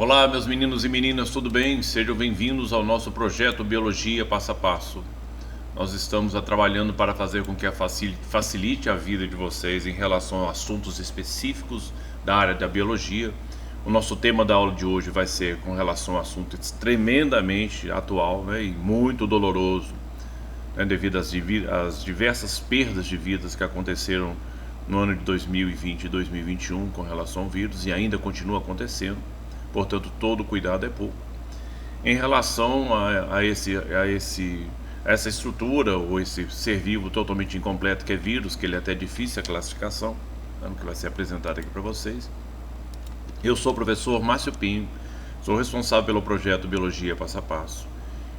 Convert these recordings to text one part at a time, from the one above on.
Olá, meus meninos e meninas, tudo bem? Sejam bem-vindos ao nosso projeto Biologia Passo a Passo. Nós estamos trabalhando para fazer com que facilite a vida de vocês em relação a assuntos específicos da área da biologia. O nosso tema da aula de hoje vai ser com relação a um assunto tremendamente atual, né, e muito doloroso, né, devido às diversas perdas de vidas que aconteceram no ano de 2020 e 2021 com relação ao vírus e ainda continua acontecendo. Portanto, todo cuidado é pouco. Em relação a essa estrutura ou esse ser vivo totalmente incompleto que é vírus, que ele é até difícil a classificação, né, que vai ser apresentado aqui para vocês. Eu sou o professor Márcio Pinho, sou responsável pelo projeto Biologia Passo a Passo.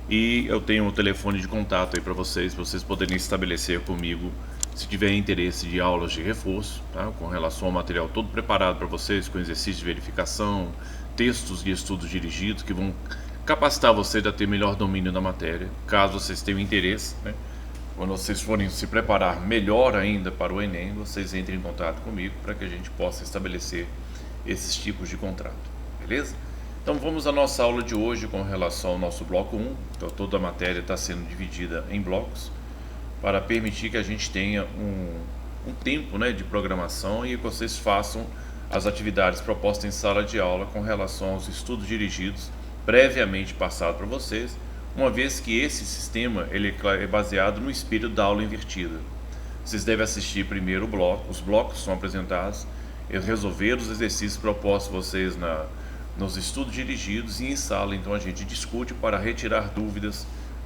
E eu tenho um telefone de contato aí para vocês poderem estabelecer comigo se tiver interesse de aulas de reforço, tá? Com relação ao material todo preparado para vocês, com exercícios de verificação, textos de estudos dirigidos que vão capacitar vocês a ter melhor domínio da matéria, caso vocês tenham interesse, né? Quando vocês forem se preparar melhor ainda para o Enem, vocês entrem em contato comigo para que a gente possa estabelecer esses tipos de contrato, beleza? Então vamos à nossa aula de hoje com relação ao nosso bloco 1. Então toda a matéria está sendo dividida em blocos para permitir que a gente tenha um tempo, né, de programação e que vocês façam as atividades propostas em sala de aula com relação aos estudos dirigidos previamente passado para vocês, uma vez que esse sistema ele é baseado no espírito da aula invertida. Vocês devem assistir primeiro o bloco, os blocos são apresentados, e resolver os exercícios propostos a vocês nos estudos dirigidos e em sala, então a gente discute para retirar dúvidas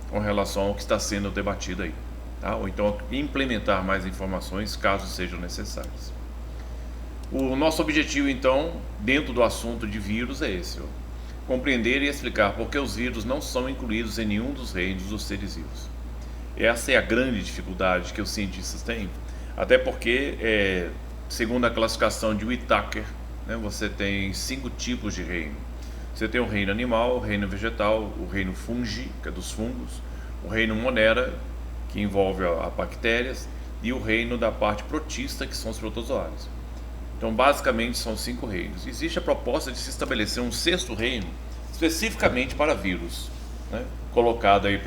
com relação ao que está sendo debatido aí, tá? Ou então implementar mais informações caso sejam necessárias. O nosso objetivo então, dentro do assunto de vírus é esse, ó: compreender e explicar por que os vírus não são incluídos em nenhum dos reinos dos seres vivos. Essa é a grande dificuldade que os cientistas têm, até porque, segundo a classificação de Whittaker, né, você tem 5 tipos de reino. Você tem o reino animal, o reino vegetal, o reino fungi, que é dos fungos, o reino monera, que envolve as bactérias, e o reino da parte protista, que são os protozoários. Então, basicamente, são 5 reinos. Existe a proposta de se estabelecer um 6º reino, especificamente para vírus, né, colocado aí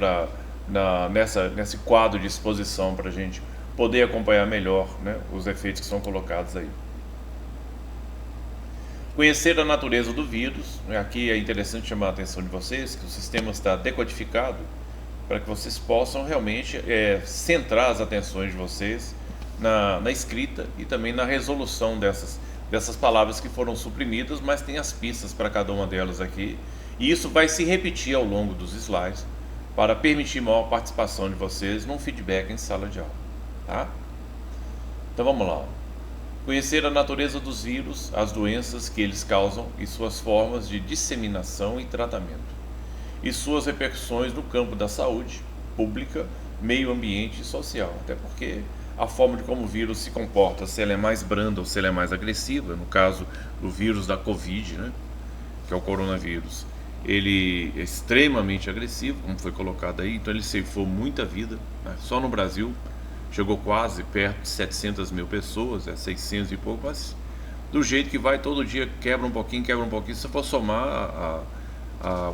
nesse quadro de exposição para a gente poder acompanhar melhor, né, os efeitos que são colocados aí. Conhecer a natureza do vírus. Aqui é interessante chamar a atenção de vocês que o sistema está decodificado para que vocês possam realmente centrar as atenções de vocês na escrita e também na resolução dessas palavras que foram suprimidas, mas tem as pistas para cada uma delas aqui, e isso vai se repetir ao longo dos slides para permitir maior participação de vocês num feedback em sala de aula, tá? Então vamos lá. Conhecer a natureza dos vírus, as doenças que eles causam e suas formas de disseminação e tratamento, e suas repercussões no campo da saúde pública, meio ambiente e social, até porque a forma de como o vírus se comporta, se ela é mais branda ou se ela é mais agressiva, no caso do vírus da Covid, né, que é o coronavírus, ele é extremamente agressivo, como foi colocado aí, então ele ceifou muita vida, né? Só no Brasil chegou quase perto de 700 mil pessoas, 600 e pouco, mas do jeito que vai, todo dia quebra um pouquinho, se for somar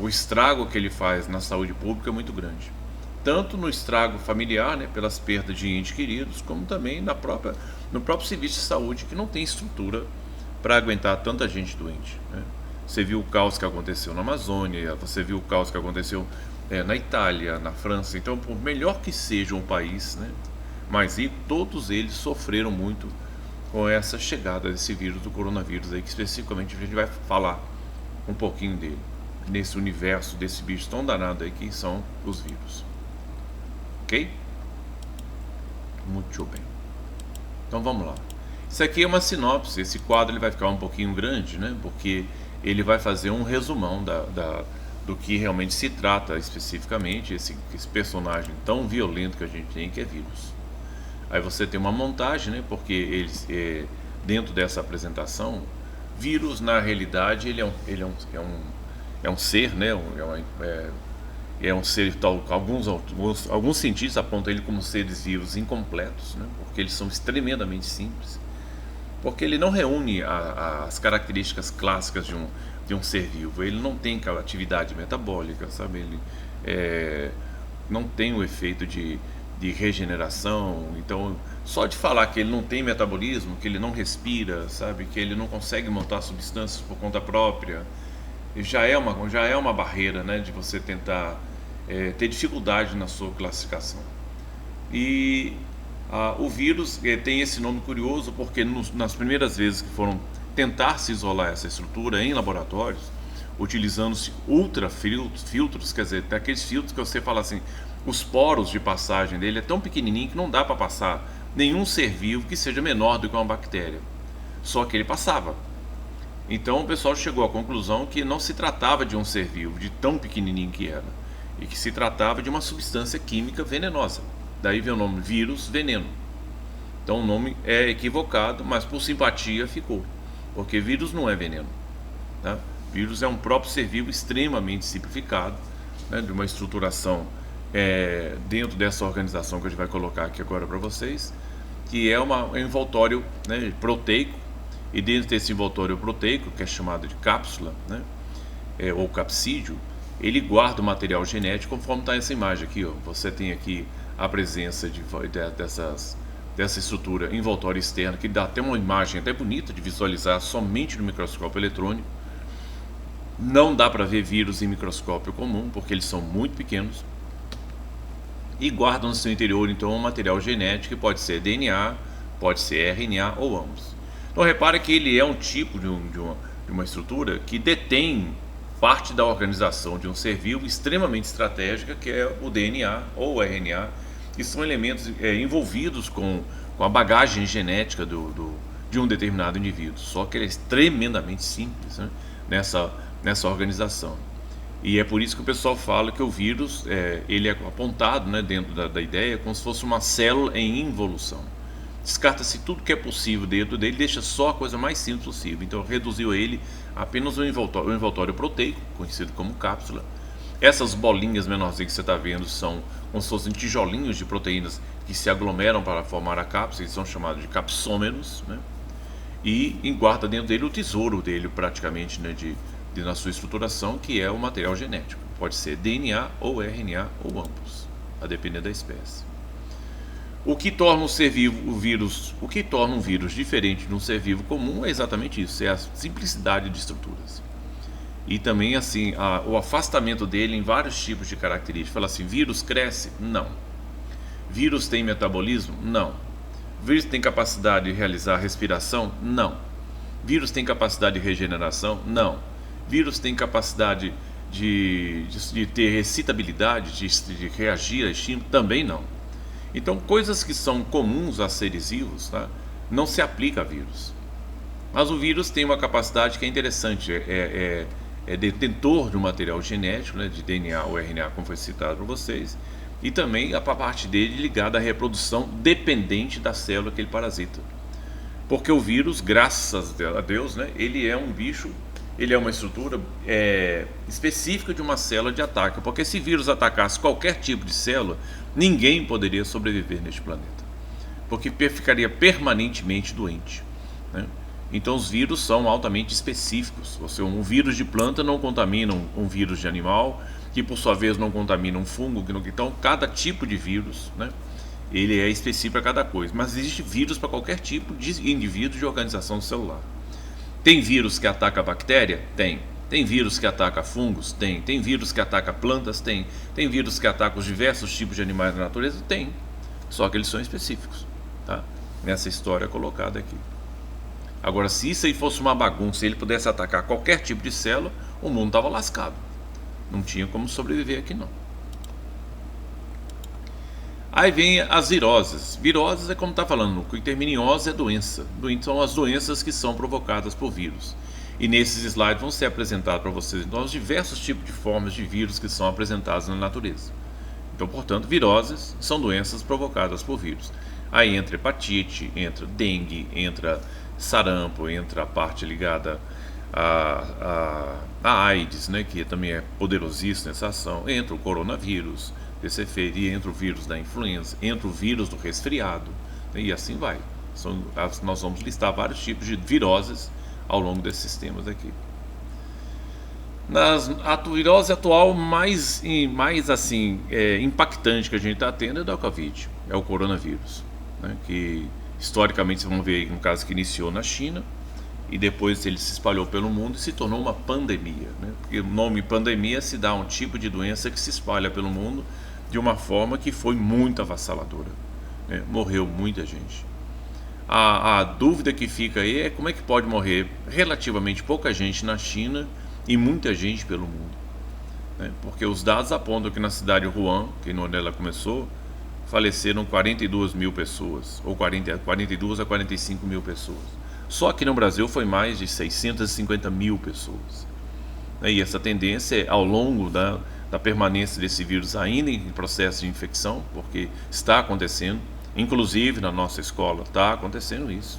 o estrago que ele faz na saúde pública é muito grande. Tanto no estrago familiar, né, pelas perdas de entes queridos, como também no próprio serviço de saúde, que não tem estrutura para aguentar tanta gente doente, né? Você viu o caos que aconteceu na Amazônia, você viu o caos que aconteceu na Itália, na França. Então, por melhor que seja um país, né, mas todos eles sofreram muito com essa chegada desse vírus, do coronavírus aí, que especificamente a gente vai falar um pouquinho dele, nesse universo desse bicho tão danado aí que são os vírus. Ok? Muito bem. Então vamos lá. Isso aqui é uma sinopse. Esse quadro ele vai ficar um pouquinho grande, né? Porque ele vai fazer um resumão do que realmente se trata especificamente, esse personagem tão violento que a gente tem, que é vírus. Aí você tem uma montagem, né? Porque eles, dentro dessa apresentação, vírus na realidade ele é um ser, né? É um ser tal. Alguns cientistas apontam ele como seres vivos incompletos, né? Porque eles são extremamente simples, porque ele não reúne as características clássicas de um ser vivo. Ele não tem aquela atividade metabólica, sabe? Ele não tem o efeito de regeneração. Então, só de falar que ele não tem metabolismo, que ele não respira, sabe? Que ele não consegue montar substâncias por conta própria, já é uma barreira, né? De você tentar ter dificuldade na sua classificação. E o vírus tem esse nome curioso porque nas primeiras vezes que foram tentar se isolar essa estrutura em laboratórios, utilizando-se ultrafiltros, quer dizer, aqueles filtros que você fala assim, os poros de passagem dele é tão pequenininho que não dá para passar nenhum ser vivo que seja menor do que uma bactéria. Só que ele passava. Então o pessoal chegou à conclusão que não se tratava de um ser vivo, de tão pequenininho que era, e que se tratava de uma substância química venenosa. Daí vem o nome vírus, veneno. Então o nome é equivocado, mas por simpatia ficou, porque vírus não é veneno, tá? Vírus é um próprio ser vivo extremamente simplificado, né, de uma estruturação dentro dessa organização que a gente vai colocar aqui agora para vocês, que é um envoltório, né, proteico, e dentro desse envoltório proteico, que é chamado de cápsula, né, ou capsídeo, ele guarda o material genético conforme está essa imagem aqui, ó. Você tem aqui a presença dessa estrutura envoltória externa, que dá até uma imagem até bonita de visualizar somente no microscópio eletrônico. Não dá para ver vírus em microscópio comum, porque eles são muito pequenos. E guardam no seu interior, então, um material genético, que pode ser DNA, pode ser RNA ou ambos. Então, repara que ele é um tipo de uma estrutura que detém parte da organização de um ser vivo extremamente estratégica, que é o DNA ou o RNA, que são elementos envolvidos com a bagagem genética de um determinado indivíduo. Só que ele é tremendamente simples, né, nessa organização. E é por isso que o pessoal fala que o vírus ele é apontado, né, dentro da ideia como se fosse uma célula em involução. Descarta-se tudo que é possível dentro dele, deixa só a coisa mais simples possível. Então reduziu ele apenas um envoltório proteico, conhecido como cápsula. Essas bolinhas menorzinhas que você está vendo são como se fossem tijolinhos de proteínas que se aglomeram para formar a cápsula, e são chamados de capsômeros, né? E guarda dentro dele o tesouro dele, praticamente, né, na sua estruturação, que é o material genético. Pode ser DNA ou RNA ou ambos, a depender da espécie. O que torna o que torna um vírus diferente de um ser vivo comum é exatamente isso, é a simplicidade de estruturas. E também assim, o afastamento dele em vários tipos de características. Fala assim, vírus cresce? Não. Vírus tem metabolismo? Não. Vírus tem capacidade de realizar respiração? Não. Vírus tem capacidade de regeneração? Não. Vírus tem capacidade de ter excitabilidade, de reagir a estímulo? Também não. Então, coisas que são comuns a seres vivos, tá, não se aplica a vírus. Mas o vírus tem uma capacidade que é interessante, é detentor de um material genético, né, de DNA ou RNA, como foi citado por vocês, e também a parte dele ligada à reprodução dependente da célula que ele parasita. Porque o vírus, graças a Deus, né, ele é um bicho, ele é uma estrutura específica de uma célula de ataque. Porque se vírus atacasse qualquer tipo de célula, ninguém poderia sobreviver neste planeta, porque ficaria permanentemente doente, né? Então os vírus são altamente específicos. Um vírus de planta não contamina um vírus de animal, que por sua vez não contamina um fungo. Então cada tipo de vírus, né, ele é específico para cada coisa. Mas existe vírus para qualquer tipo de indivíduo de organização celular. Tem vírus que ataca a bactéria? Tem. Tem vírus que ataca fungos? Tem. Tem vírus que ataca plantas? Tem. Tem vírus que ataca os diversos tipos de animais da natureza? Tem. Só que eles são específicos, tá? Nessa história colocada aqui. Agora, se isso aí fosse uma bagunça, se ele pudesse atacar qualquer tipo de célula, o mundo estava lascado. Não tinha como sobreviver aqui, não. Aí vem as viroses. Viroses é como está falando, o que termina em ose é doença. São as doenças que são provocadas por vírus. E nesses slides vão ser apresentados para vocês então, os diversos tipos de formas de vírus que são apresentados na natureza. Então, portanto, viroses são doenças provocadas por vírus. Aí entra hepatite, entra dengue, entra sarampo, entra a parte ligada a AIDS, né, que também é poderosíssima nessa ação, entra o coronavírus, desse efeito, e entra o vírus da influenza, entra o vírus do resfriado, né, e assim vai. Nós vamos listar vários tipos de viroses ao longo desses temas aqui. A virose atual mais assim, impactante que a gente está tendo é da Covid, é o coronavírus, né? Que historicamente vocês vão ver aí, no caso que iniciou na China e depois ele se espalhou pelo mundo e se tornou uma pandemia, né? Porque o nome pandemia se dá a um tipo de doença que se espalha pelo mundo de uma forma que foi muito avassaladora, né? Morreu muita gente. A dúvida que fica aí é como é que pode morrer relativamente pouca gente na China e muita gente pelo mundo, né? Porque os dados apontam que na cidade de Wuhan, que é onde ela começou, faleceram 42 mil pessoas, ou 42 a 45 mil pessoas. Só que no Brasil foi mais de 650 mil pessoas. E essa tendência é ao longo da permanência desse vírus ainda em processo de infecção, porque está acontecendo, inclusive na nossa escola está acontecendo isso.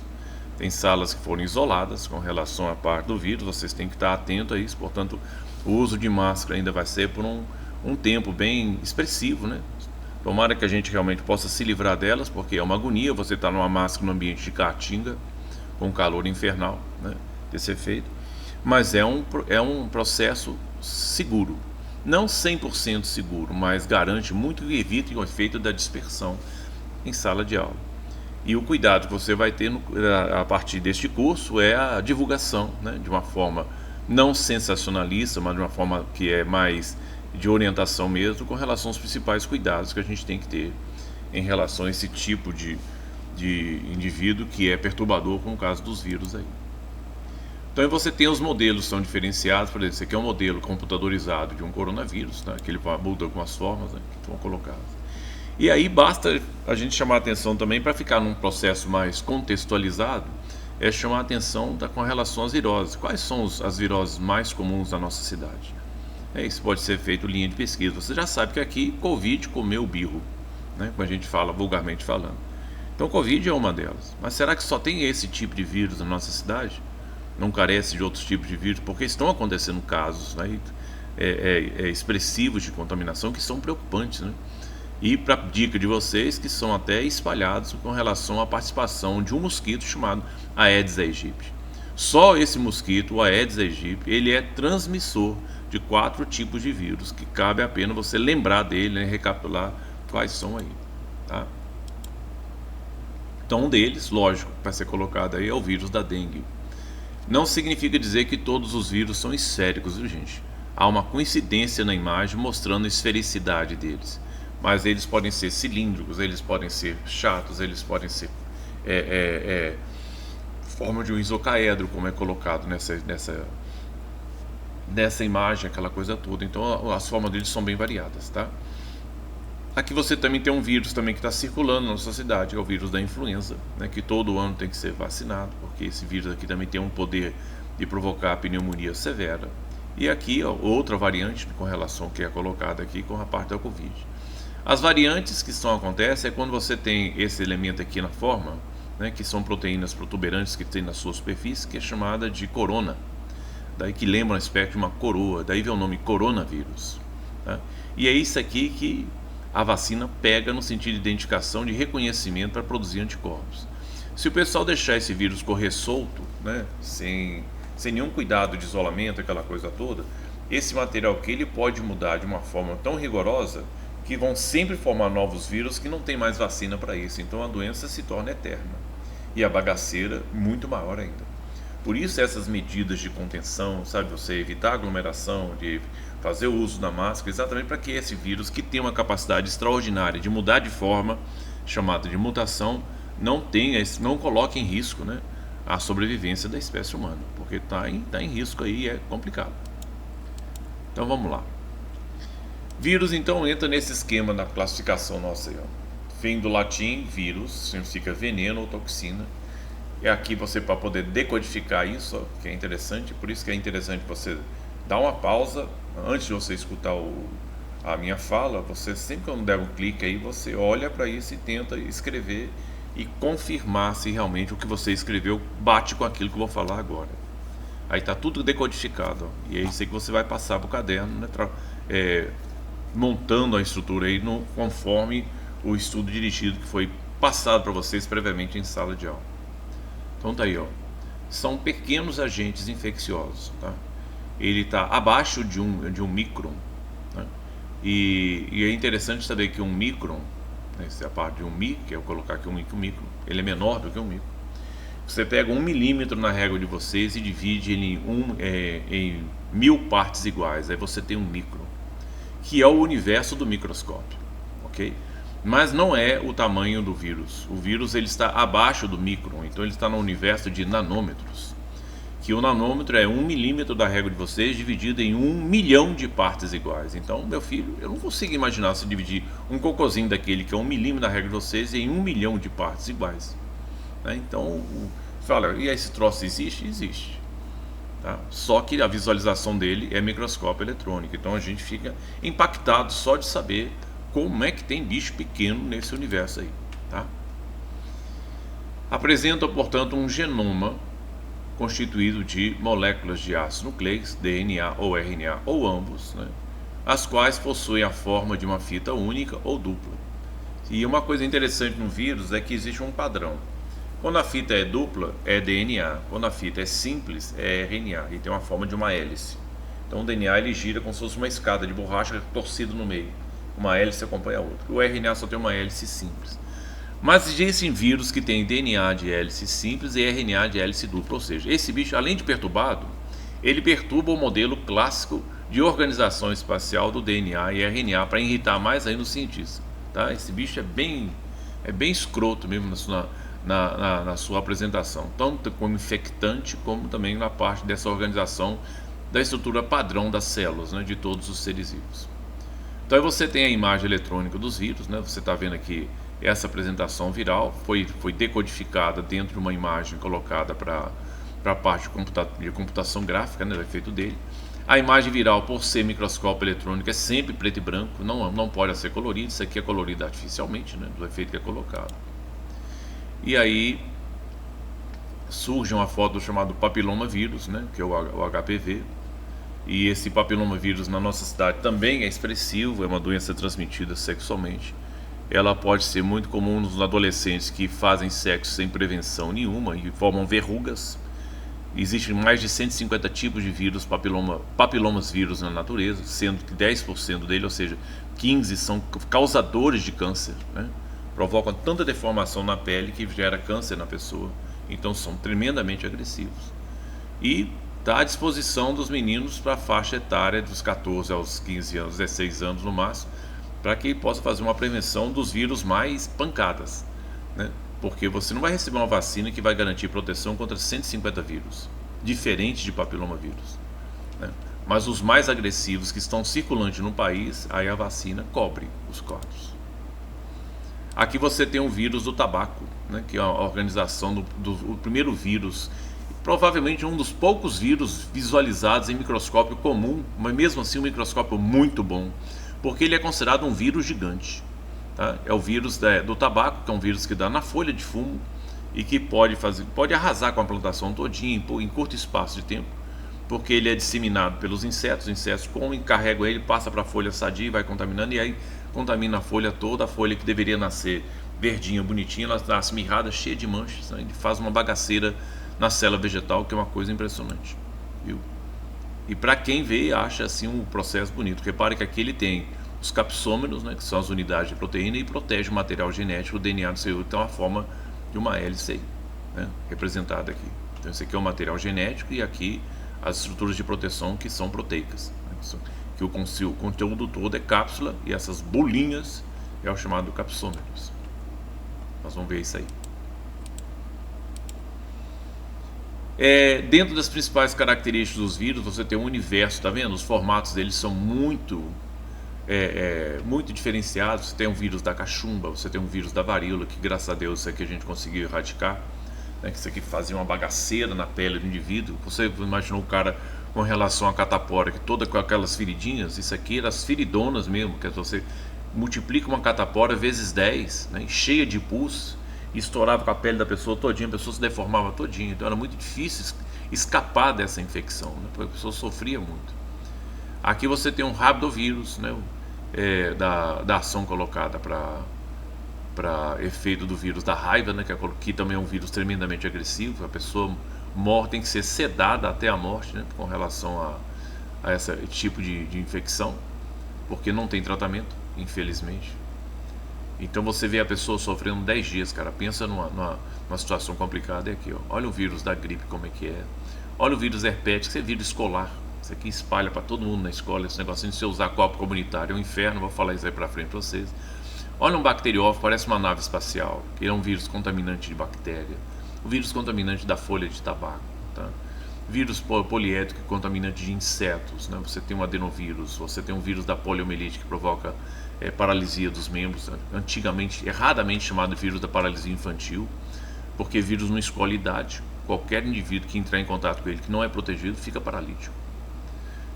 Tem salas que foram isoladas com relação à parte do vírus, vocês têm que estar atentos a isso, portanto, o uso de máscara ainda vai ser por um tempo bem expressivo, né? Tomara que a gente realmente possa se livrar delas, porque é uma agonia você estar numa máscara no ambiente de caatinga, com calor infernal, né? Desse efeito. Mas é um processo seguro. Não 100% seguro, mas garante muito e evita o efeito da dispersão em sala de aula. E o cuidado que você vai ter a partir deste curso é a divulgação, né? De uma forma não sensacionalista, mas de uma forma que é mais de orientação mesmo, com relação aos principais cuidados que a gente tem que ter em relação a esse tipo de indivíduo que é perturbador, como o caso dos vírus aí. Então você tem os modelos que são diferenciados, por exemplo, esse aqui é um modelo computadorizado de um coronavírus, né, que ele muda algumas formas, né, que estão colocadas. E aí basta a gente chamar a atenção também, para ficar num processo mais contextualizado, é chamar a atenção com relação às viroses. Quais são as viroses mais comuns da nossa cidade? Isso pode ser feito linha de pesquisa. Você já sabe que aqui Covid comeu birro, né, como a gente fala vulgarmente falando. Então Covid é uma delas. Mas será que só tem esse tipo de vírus na nossa cidade? Não carece de outros tipos de vírus? Porque estão acontecendo casos, né, expressivos de contaminação que são preocupantes, né? E para dica de vocês, que são até espalhados com relação à participação de um mosquito chamado Aedes aegypti. Só esse mosquito, o Aedes aegypti, ele é transmissor de 4 tipos de vírus, que cabe a pena você lembrar dele, né, recapitular quais são aí, tá? Então um deles, lógico, para ser colocado aí, é o vírus da dengue. Não significa dizer que todos os vírus são esféricos, viu, gente? Há uma coincidência na imagem mostrando a esfericidade deles. Mas eles podem ser cilíndricos, eles podem ser chatos, eles podem ser forma de um isocaedro, como é colocado nessa imagem, aquela coisa toda. Então as formas deles são bem variadas, tá? Aqui você também tem um vírus também que está circulando na nossa cidade, é o vírus da influenza, né, que todo ano tem que ser vacinado, porque esse vírus aqui também tem um poder de provocar pneumonia severa. E aqui, ó, outra variante com relação ao que é colocado aqui com a parte da Covid. As variantes que acontecem é quando você tem esse elemento aqui na forma, né, que são proteínas protuberantes que tem na sua superfície, que é chamada de corona. Daí que lembra um aspecto de uma coroa, daí vem o nome coronavírus, tá? E é isso aqui que a vacina pega no sentido de identificação, de reconhecimento para produzir anticorpos. Se o pessoal deixar esse vírus correr solto, né, sem nenhum cuidado de isolamento, aquela coisa toda, esse material aqui ele pode mudar de uma forma tão rigorosa que vão sempre formar novos vírus que não tem mais vacina para isso. Então a doença se torna eterna e a bagaceira muito maior ainda. Por isso essas medidas de contenção, sabe, você evitar aglomeração, de fazer o uso da máscara, exatamente para que esse vírus, que tem uma capacidade extraordinária de mudar de forma, chamada de mutação, não coloque em risco, né, a sobrevivência da espécie humana, porque está em risco aí, é complicado. Então vamos lá. Vírus então entra nesse esquema da classificação nossa aí, ó. Vem do latim vírus, significa veneno ou toxina. É aqui você, para poder decodificar isso, ó, que é interessante, por isso que é interessante você dar uma pausa antes de você escutar a minha fala. Você sempre, quando der um clique aí, você olha para isso e tenta escrever e confirmar se realmente o que você escreveu bate com aquilo que eu vou falar agora. Aí está tudo decodificado, ó, e é isso aí que você vai passar para o caderno, né, montando a estrutura aí conforme o estudo dirigido que foi passado para vocês previamente em sala de aula. Então tá aí, ó. São pequenos agentes infecciosos, tá? ele está abaixo de um micron, né? E é interessante saber que um micron, né, essa é a parte de um mi, que é eu colocar aqui um micro, ele é menor do que um micro. Você pega 1 milímetro na régua de vocês e divide ele em 1000 partes iguais, aí você tem um micron, que é o universo do microscópio, ok? Mas não é o tamanho do vírus. O vírus ele está abaixo do micron, então ele está no universo de nanômetros, que o nanômetro é 1 milímetro da régua de vocês dividido em 1 milhão de partes iguais. Então, meu filho, eu não consigo imaginar se dividir um cocôzinho daquele que é 1 milímetro da régua de vocês em 1 milhão de partes iguais, né? Então, fala, e esse troço existe? Existe. Tá? Só que a visualização dele é microscópio eletrônico, então a gente fica impactado só de saber como é que tem bicho pequeno nesse universo aí. Tá? Apresenta, portanto, um genoma constituído de moléculas de ácidos nucleicos, DNA ou RNA, ou ambos, né? As quais possuem a forma de uma fita única ou dupla. E uma coisa interessante no vírus é que existe um padrão. Quando a fita é dupla, é DNA. Quando a fita é simples, é RNA. E tem uma forma de uma hélice. Então o DNA ele gira como se fosse uma escada de borracha torcida no meio. Uma hélice acompanha a outra. O RNA só tem uma hélice simples. Mas existem vírus que têm DNA de hélice simples e RNA de hélice dupla. Ou seja, esse bicho, além de perturbado, ele perturba o modelo clássico de organização espacial do DNA e RNA para irritar mais ainda os cientistas. Tá? Esse bicho é bem escroto mesmo na sua apresentação, tanto como infectante, como também na parte dessa organização da estrutura padrão das células, né, de todos os seres vivos. Então aí você tem a imagem eletrônica dos vírus, né, você está vendo aqui essa apresentação viral, foi decodificada dentro de uma imagem colocada para a parte de computação gráfica, né, o efeito dele. A imagem viral, por ser microscópio eletrônico, é sempre preto e branco, não pode ser colorido, isso aqui é colorido artificialmente, né, do efeito que é colocado. E aí surge uma foto chamado papiloma vírus, né, que é o HPV. E esse papiloma vírus na nossa cidade também é expressivo, é uma doença transmitida sexualmente. Ela pode ser muito comum nos adolescentes que fazem sexo sem prevenção nenhuma e formam verrugas. Existem mais de 150 tipos de vírus, papilomas vírus na natureza, sendo que 10% dele, ou seja, 15 são causadores de câncer, né? Provocam tanta deformação na pele que gera câncer na pessoa. Então são tremendamente agressivos. E está à disposição dos meninos para a faixa etária dos 14 aos 15 anos, 16 anos no máximo, para que possa fazer uma prevenção dos vírus mais pancadas, né? Porque você não vai receber uma vacina que vai garantir proteção contra 150 vírus, diferente de papilomavírus, né? Mas os mais agressivos que estão circulantes no país, aí a vacina cobre os corpos. Aqui você tem um vírus do tabaco, né, que é a organização do primeiro vírus, provavelmente um dos poucos vírus visualizados em microscópio comum, mas mesmo assim um microscópio muito bom, porque ele é considerado um vírus gigante. Tá? É o vírus do tabaco, que é um vírus que dá na folha de fumo e que pode arrasar com a plantação todinha em curto espaço de tempo, porque ele é disseminado pelos insetos. Os insetos comem, carregam ele, passa para a folha sadia e vai contaminando, e aí contamina a folha toda. A folha que deveria nascer verdinha, bonitinha, ela nasce mirrada, cheia de manchas, né? Ele faz uma bagaceira na célula vegetal, que é uma coisa impressionante, viu? E para quem vê, acha assim um processo bonito. Repare que aqui ele tem os capsômeros, né, que são as unidades de proteína, e protege o material genético, o DNA do seu, então a forma de uma hélice aí, né, representada aqui. Então esse aqui é o material genético e aqui as estruturas de proteção que são proteicas, né, que o conteúdo todo é cápsula, e essas bolinhas é o chamado capsômeros. Nós vamos ver isso aí. Dentro das principais características dos vírus, você tem um universo, tá vendo? Os formatos deles são muito diferenciados. Você tem um vírus da cachumba, você tem um vírus da varíola, que graças a Deus isso aqui a gente conseguiu erradicar, né? Que isso aqui fazia uma bagaceira na pele do indivíduo. Você imaginou o cara com relação à catapora, que toda com aquelas feridinhas? Isso aqui era as feridonas mesmo, que você multiplica uma catapora vezes 10, né? Cheia de pus, estourava com a pele da pessoa todinha, a pessoa se deformava todinha. Então era muito difícil escapar dessa infecção, né? Porque a pessoa sofria muito. Aqui você tem um rabdovírus, né? Da ação colocada para efeito do vírus da raiva, né? Que também é um vírus tremendamente agressivo. A pessoa morre, tem que ser sedada até a morte, né? Com relação a esse tipo de infecção, porque não tem tratamento, infelizmente. Então você vê a pessoa sofrendo 10 dias, cara. Pensa numa situação complicada. É aqui, ó. Olha o vírus da gripe, como é que é. Olha o vírus herpético, esse é vírus escolar. Isso aqui espalha para todo mundo na escola. Esse negocinho de você usar copo comunitário é um inferno. Vou falar isso aí pra frente pra vocês. Olha um bacteriófago, parece uma nave espacial, que é um vírus contaminante de bactéria. O vírus contaminante da folha de tabaco, tá? Vírus poliédrico, contaminante de insetos, né? Você tem um adenovírus, você tem um vírus da poliomielite que provoca paralisia dos membros, antigamente, erradamente chamado de vírus da paralisia infantil, porque vírus não escolhe idade. Qualquer indivíduo que entrar em contato com ele que não é protegido fica paralítico.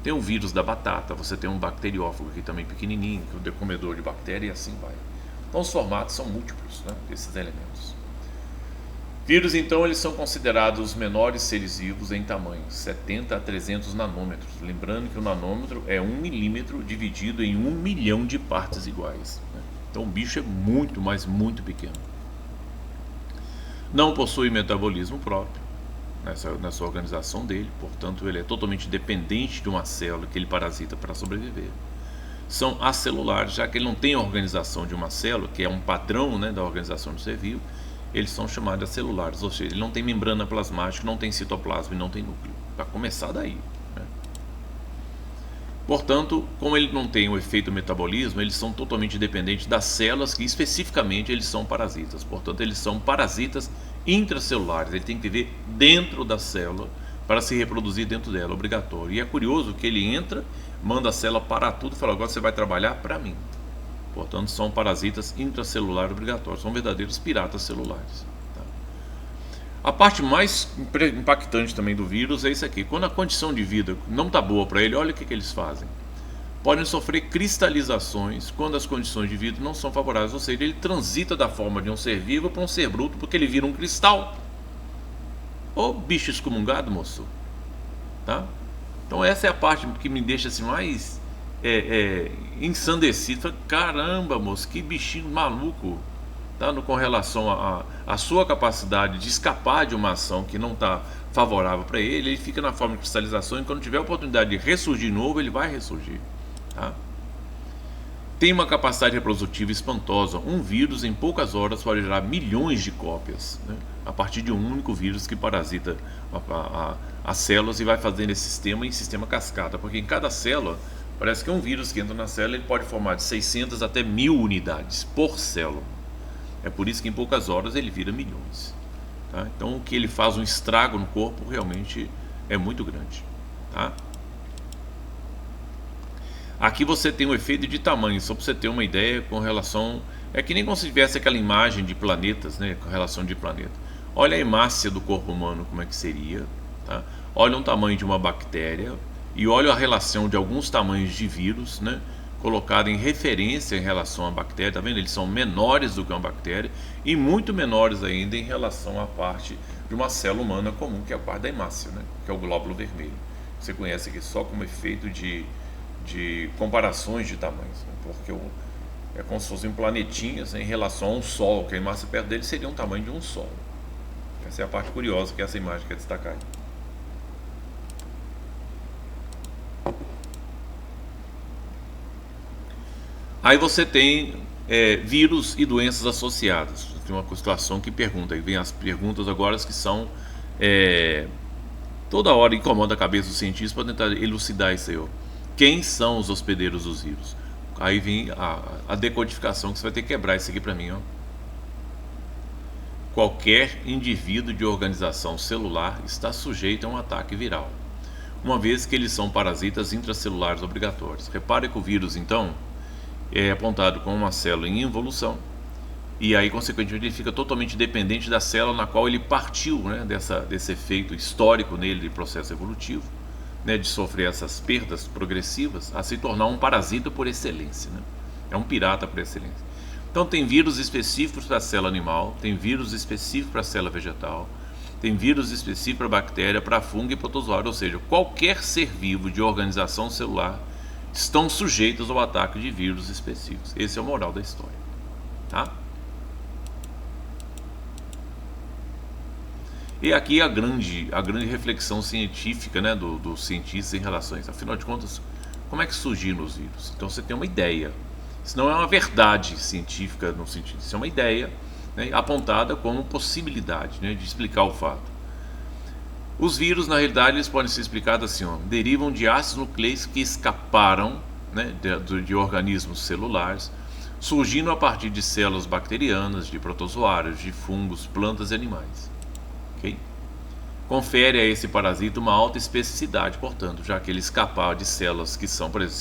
Tem o vírus da batata, você tem um bacteriófago aqui também pequenininho, que é o decomedor de bactéria, e assim vai. Então os formatos são múltiplos, né, desses elementos. Vírus, então, eles são considerados os menores seres vivos em tamanho, 70 a 300 nanômetros. Lembrando que o nanômetro é 1 milímetro dividido em 1 milhão de partes iguais, né? Então o bicho é muito, mas muito pequeno. Não possui metabolismo próprio nessa organização dele, portanto ele é totalmente dependente de uma célula que ele parasita para sobreviver. São acelulares, já que ele não tem a organização de uma célula, que é um padrão, né, da organização do ser vivo. Eles são chamados de acelulares, ou seja, ele não tem membrana plasmática, não tem citoplasma e não tem núcleo. Para começar daí, né? Portanto, como ele não tem o efeito metabolismo, eles são totalmente dependentes das células que especificamente eles são parasitas. Portanto, eles são parasitas intracelulares. Ele tem que viver dentro da célula para se reproduzir dentro dela, obrigatório. E é curioso que ele entra, manda a célula parar tudo e fala: agora você vai trabalhar para mim. Portanto, são parasitas intracelulares obrigatórios, são verdadeiros piratas celulares, tá? A parte mais impactante também do vírus é isso aqui. Quando a condição de vida não está boa para ele, olha o que eles fazem. Podem sofrer cristalizações quando as condições de vida não são favoráveis, ou seja, ele transita da forma de um ser vivo para um ser bruto, porque ele vira um cristal. Ô bicho excomungado, moço, tá? Então essa é a parte que me deixa assim mais ensandecido. Caramba, moço, que bichinho maluco, tá? Com relação à sua capacidade de escapar de uma ação que não está favorável para ele, ele fica na forma de cristalização, e quando tiver a oportunidade de ressurgir de novo, ele vai ressurgir, tá? Tem uma capacidade reprodutiva espantosa. Um vírus em poucas horas pode gerar milhões de cópias, né, a partir de um único vírus que parasita as células e vai fazendo esse sistema em sistema cascata, porque em cada célula parece que um vírus que entra na célula ele pode formar de 600 até 1000 unidades por célula. É por isso que em poucas horas ele vira milhões, tá? Então o que ele faz, um estrago no corpo, realmente é muito grande, tá? Aqui você tem um efeito de tamanho, só para você ter uma ideia com relação... É que nem como se tivesse aquela imagem de planetas, né, com relação de planeta. Olha a hemácia do corpo humano, como é que seria, tá? Olha o tamanho de uma bactéria e olha a relação de alguns tamanhos de vírus, né, colocado em referência em relação à bactéria. Tá vendo? Eles são menores do que uma bactéria e muito menores ainda em relação à parte de uma célula humana comum, que é a parte da hemácia, né, que é o glóbulo vermelho. Você conhece aqui só como efeito de comparações de tamanhos, né? Porque é como se fossem planetinhas, né, em relação a um Sol, que a hemácia perto dele seria um tamanho de um Sol. Essa é a parte curiosa que essa imagem quer destacar aí. Aí você tem vírus e doenças associadas. Tem uma situação que pergunta, aí vem as perguntas agora que são toda hora incomoda a cabeça dos cientistas para tentar elucidar isso aí, ó. Quem são os hospedeiros dos vírus? Aí vem a decodificação, que você vai ter que quebrar isso aqui para mim, ó. Qualquer indivíduo de organização celular está sujeito a um ataque viral, uma vez que eles são parasitas intracelulares obrigatórios. Repare que o vírus, então, é apontado como uma célula em evolução, e aí, consequentemente, ele fica totalmente dependente da célula na qual ele partiu, né, desse efeito histórico nele de processo evolutivo, né, de sofrer essas perdas progressivas, a se tornar um parasita por excelência, né? É um pirata por excelência. Então tem vírus específicos para a célula animal, tem vírus específico para a célula vegetal, tem vírus específico para a bactéria, para fungo e protozoário, ou seja, qualquer ser vivo de organização celular estão sujeitos ao ataque de vírus específicos. Esse é o moral da história, tá? E aqui a grande reflexão científica, né, dos cientistas em relação a isso. Afinal de contas, como é que surgiram os vírus? Então você tem uma ideia. Isso não é uma verdade científica no sentido, isso é uma ideia, né, apontada como possibilidade, né, de explicar o fato. Os vírus, na realidade, eles podem ser explicados assim, ó, derivam de ácidos nucleicos que escaparam, né, de organismos celulares, surgindo a partir de células bacterianas, de protozoários, de fungos, plantas e animais. Okay? Confere a esse parasita uma alta especificidade, portanto, já que ele escapar de células que são, por exemplo,